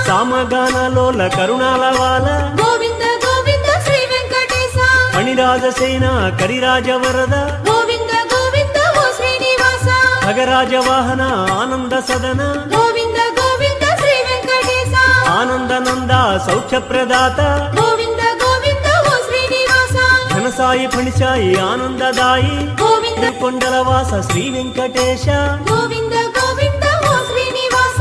సామగానలోల కరుణాలవాల గోవింద గోవింద శ్రీ వెంకటేశ మణిరాజసేన కరిరాజ వరద గోవింద గోవింద ఓ శ్రీనివాస ఖగరాజ వాహన ఆనంద సదన గోవింద గోవింద శ్రీ వెంకటేశ ఆనందనంద సౌఖ్య ప్రదాత గోవింద గోవింద ఓ శ్రీనివాస ఘనసాయి ఫణిసాయి ఆనందదాయి గోవింద కొండలవాస శ్రీ వెంకటేశ గోవింద గోవింద ఓ శ్రీనివాస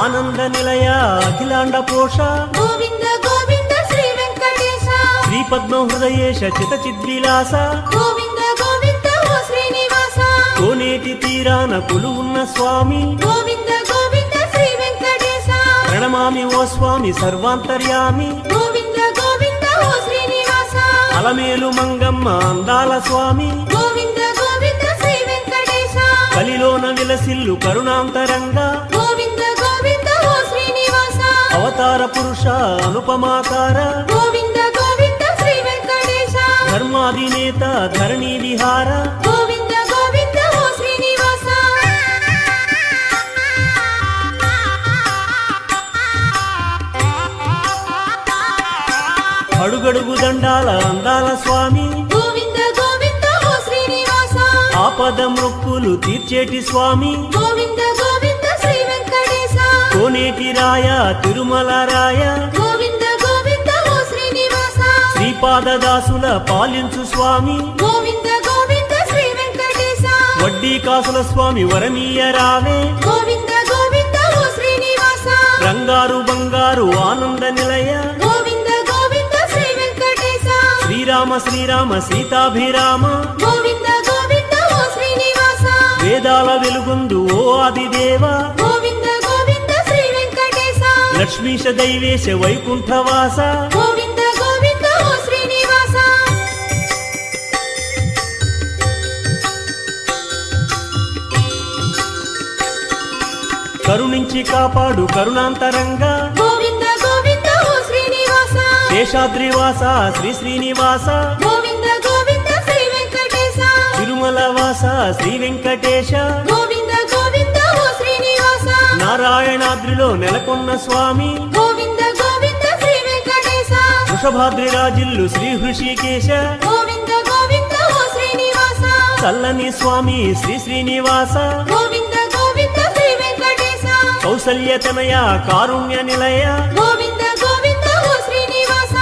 ఆనంద నిలయ అఖిలాండ పోష గోవింద గోవింద శ్రీ వెంకటేశ శ్రీ పద్మ హృదయేశ చిత చిద్విలాస గోవింద గోవింద ఓ శ్రీనివాస కోనేటి తీరాన కొలువున్న స్వామి గోవింద గోవింద శ్రీ వెంకటేశ ప్రణమామి ఓ స్వామి సర్వాంతర్యామి గోవింద గోవింద ఓ శ్రీనివాస అలమేలు మంగమ్మ అందాల స్వామి గోవింద గోవింద శ్రీ వెంకటేశ కలిలోన విలసిల్లు కరుణాంతరంగా గోవింద గోవింద ఓ శ్రీనివాస అవతార పురుష అనుపమాకార గోవింద గోవింద శ్రీ వెంకటేశ ధర్మాధినేత ధరణి విహార గోవింద గోవింద ఓ శ్రీనివాస అడుగడుగు దండాల అందాల స్వామి గోవింద గోవింద ఓ శ్రీనివాస ఆపద మొక్కులు తీర్చేటి స్వామి గోవింద గోవింద శ్రీ వెంకటేశ కోనేటి రాయ తిరుమల రాయ గోవింద గోవింద ఓ శ్రీనివాస శ్రీపాదదాసుల పాలించు స్వామి గోవింద గోవింద శ్రీ వెంకటేశ వడ్డీ కాసుల స్వామి వరమీయ రావే గోవింద గోవింద ఓ శ్రీనివాస రంగారు బంగారు ఆనంద నిలయ గోవింద గోవింద శ్రీ వెంకటేశ శ్రీరామ శ్రీరామ సీతాభిరామ గోవింద గోవింద ఓ శ్రీనివాస వేదాల వెలుగొందు ఓ ఆదిదేవ గోవింద గోవింద శ్రీ వెంకటేశ లక్ష్మీశ దైవేశ వైకుంఠవాస గోవింద గోవింద ఓ శ్రీనివాస కరుణించి కాపాడు కరుణాంతరంగా గోవింద గోవింద ఓ శ్రీనివాస శేషాద్రివాస శ్రీ శ్రీనివాస గోవింద గోవింద శ్రీ వెంకటేశ తిరుమల వాస శ్రీ వెంకటేశ గోవింద గోవింద ఓ శ్రీనివాస నారాయణాద్రిలో నెలకొన్న స్వామి గోవింద గోవింద శ్రీ వెంకటేశ వృషభాద్రి రాజిల్లు శ్రీ హృషికేశ గోవింద గోవింద ఓ శ్రీనివాస చల్లని స్వామి శ్రీ శ్రీనివాస గోవింద గోవింద శ్రీ వెంకటేశ కౌసల్యతనయ కారుణ్య నిలయ గోవింద గోవింద ఓ శ్రీనివాస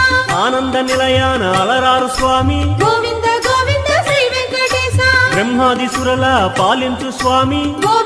ఆనంద నిలయాన అలరారు స్వామి గోవింద గోవింద శ్రీ వెంకటేశ బ్రహ్మాది సురల పాలించు స్వామి గోవింద